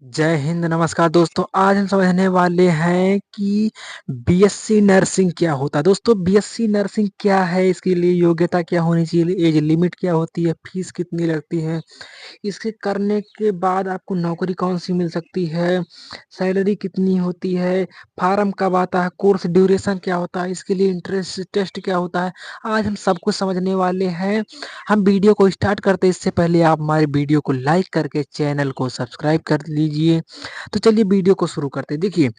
जय हिंद, नमस्कार दोस्तों। आज हम समझने वाले हैं कि बीएससी नर्सिंग क्या होता है। दोस्तों, बीएससी नर्सिंग क्या है, इसके लिए योग्यता क्या होनी चाहिए, एज लिमिट क्या होती है, फीस कितनी लगती है, इसके करने के बाद आपको नौकरी कौन सी मिल सकती है, सैलरी कितनी होती है, फार्म कब आता है, कोर्स ड्यूरेशन क्या होता है, इसके लिए इंट्रेंस टेस्ट क्या होता है। आज हम सब कुछ समझने वाले हैं। हम वीडियो को स्टार्ट करते इससे पहले आप हमारे वीडियो को लाइक करके चैनल को सब्सक्राइब कर लीजिए। तो चलिए वीडियो को शुरू करते हैं। देखिए,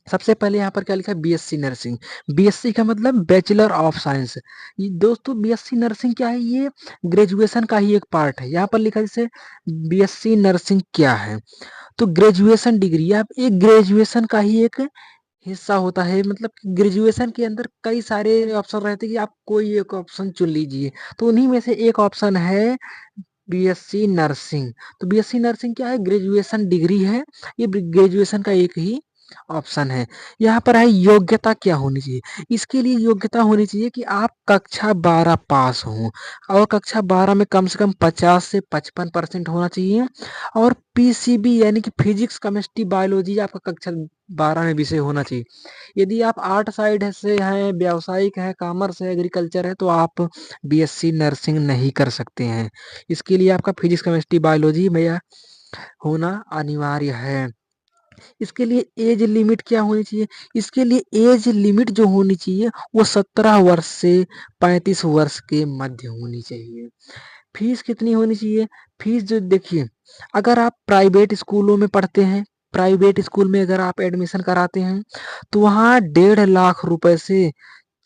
सबसे पहले यहाँ पर क्या लिखा है, बीएससी नर्सिंग। बीएससी का मतलब बैचलर ऑफ साइंस। ये दोस्तों, बीएससी नर्सिंग क्या है, ये ग्रेजुएशन का ही एक पार्ट है। यहाँ पर लिखा है जैसे बीएससी नर्सिंग क्या है, तो ग्रेजुएशन डिग्री, आप एक ग्रेजुएशन का ही एक हिस्सा होता है। मतलब कि ग्रेजुएशन के अंदर कई सारे ऑप्शन रहते हैं कि आप कोई एक ऑप्शन चुन लीजिए, तो उन्हीं में से एक ऑप्शन है बीएससी नर्सिंग। तो बीएससी नर्सिंग क्या है, ग्रेजुएशन डिग्री है। ये ग्रेजुएशन का एक ही ऑप्शन है। यहाँ पर है योग्यता क्या होनी चाहिए। इसके लिए योग्यता होनी चाहिए कि आप कक्षा 12 पास हों, और कक्षा 12 में कम से कम 50 से 55% होना चाहिए, और पीसीबी यानी कि फिजिक्स केमिस्ट्री बायोलॉजी आपका कक्षा 12 में विषय होना चाहिए। यदि आप आर्ट साइड से हैं, व्यावसायिक है, कॉमर्स है, एग्रीकल्चर है, तो आप बीएससी नर्सिंग नहीं कर सकते हैं। इसके लिए आपका फिजिक्स केमिस्ट्री बायोलॉजी में यह होना अनिवार्य है। इसके लिए एज लिमिट क्या होनी चाहिए, इसके लिए एज लिमिट जो होनी चाहिए वो 17 वर्ष से 35 वर्ष के मध्य होनी चाहिए। फीस कितनी होनी चाहिए, फीस जो देखिए, अगर आप प्राइवेट स्कूलों में पढ़ते हैं, प्राइवेट स्कूल में अगर आप एडमिशन कराते हैं, तो वहाँ 1.5 लाख रुपए से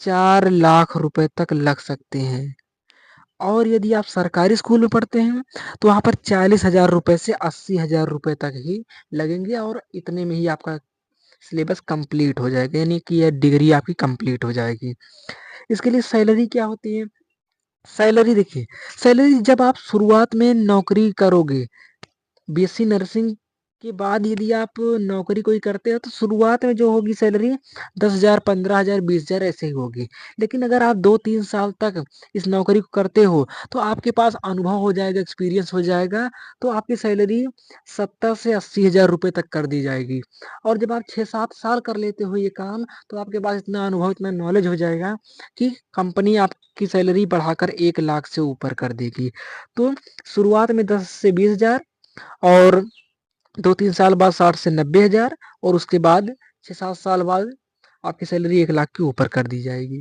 4 लाख रुपए तक लग सकते हैं। और यदि आप सरकारी स्कूल में पढ़ते हैं, तो वहाँ पर 40,000 रुपए से 80,000 रुपए तक ही लगेंगे, और इतने में ही आपका सिलेबस कंप्लीट हो जाएगा, यानी कि यह डिग्री आपकी कंप्लीट हो जाएगी। इसके लिए सैलरी क्या होती है, सैलरी देखिए, सैलरी जब आप शुरुआत में नौकरी करोगे, बीएससी नर्सिंग के बाद यदि आप नौकरी कोई करते हो, तो शुरुआत में जो होगी सैलरी 10,000, 15,000, 20,000 ऐसे ही होगी। लेकिन अगर आप 2-3 साल तक इस नौकरी को करते हो, तो आपके पास अनुभव हो जाएगा, एक्सपीरियंस हो जाएगा, तो आपकी सैलरी 70 से 80,000 रुपये तक कर दी जाएगी। और जब आप 6-7 साल कर लेते हो ये काम, तो आपके पास इतना अनुभव, इतना नॉलेज हो जाएगा कि कंपनी आपकी सैलरी बढ़ाकर 1 लाख से ऊपर कर देगी। तो शुरुआत में 10 से 20,000, और 2-3 साल बाद 60 से 90,000, और उसके बाद 6-7 साल बाद आपकी सैलरी 1 लाख के ऊपर कर दी जाएगी।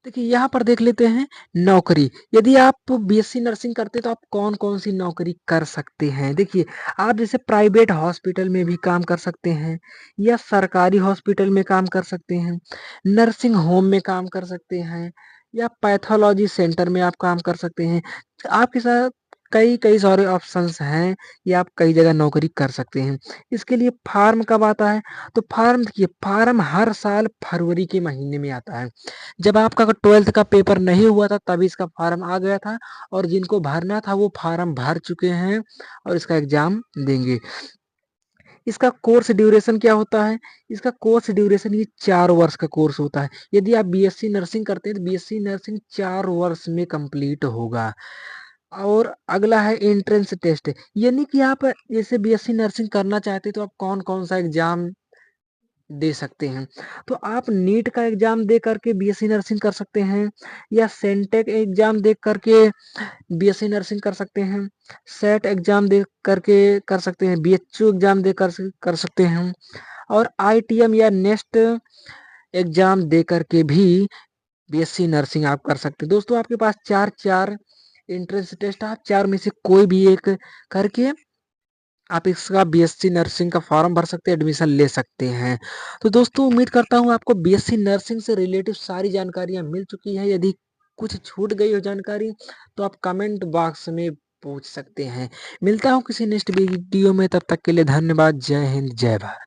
देखिए, यहाँ पर देख लेते हैं नौकरी। यदि आप बीएससी नर्सिंग करते हैं, तो आप कौन कौन सी नौकरी कर सकते हैं। देखिए, आप जैसे प्राइवेट हॉस्पिटल में भी काम कर सकते हैं, या सरकारी हॉस्पिटल में काम कर सकते हैं, नर्सिंग होम में काम कर सकते हैं, या पैथोलॉजी सेंटर में आप काम कर सकते हैं। आपके साथ कई कई सारे ऑप्शंस हैं, या आप कई जगह नौकरी कर सकते हैं। इसके लिए फार्म कब आता है, तो फार्म देखिए, फार्म हर साल फरवरी के महीने में आता है। जब आपका 12th का पेपर नहीं हुआ था, तभी इसका फार्म आ गया था, और जिनको भरना था वो फार्म भर चुके हैं, और इसका एग्जाम देंगे। इसका कोर्स ड्यूरेशन क्या होता है, इसका कोर्स ड्यूरेशन ये 4 वर्ष का कोर्स होता है। यदि आप बीएससी नर्सिंग करते हैं, तो बीएससी नर्सिंग 4 वर्ष में कंप्लीट होगा। और अगला है एंट्रेंस टेस्ट, यानी कि आप जैसे बीएससी नर्सिंग करना चाहते हैं, तो आप कौन कौन सा एग्जाम दे सकते हैं। तो आप नीट का एग्जाम दे करके बीएससी नर्सिंग कर सकते हैं, या सेंटेक एग्जाम दे करके बीएससी नर्सिंग कर सकते हैं, सेट एग्जाम दे करके कर सकते हैं, बीएचयू एग्जाम दे कर सकते हैं, और आईटीएम या नेक्स्ट एग्जाम दे करके भी बीएससी नर्सिंग आप कर सकते हैं। दोस्तों, आपके पास चार चार एंट्रेंस टेस्ट, आप चार में से कोई भी एक करके आप इसका बीएससी नर्सिंग का फॉर्म भर सकते हैं, एडमिशन ले सकते हैं। तो दोस्तों, उम्मीद करता हूँ आपको बीएससी नर्सिंग से रिलेटिव सारी जानकारियाँ मिल चुकी हैं। यदि कुछ छूट गई हो जानकारी, तो आप कमेंट बॉक्स में पूछ सकते हैं। मिलता हूँ किसी नेक्स्ट वीडियो में, तब तक के लिए धन्यवाद। जय हिंद, जय भारत।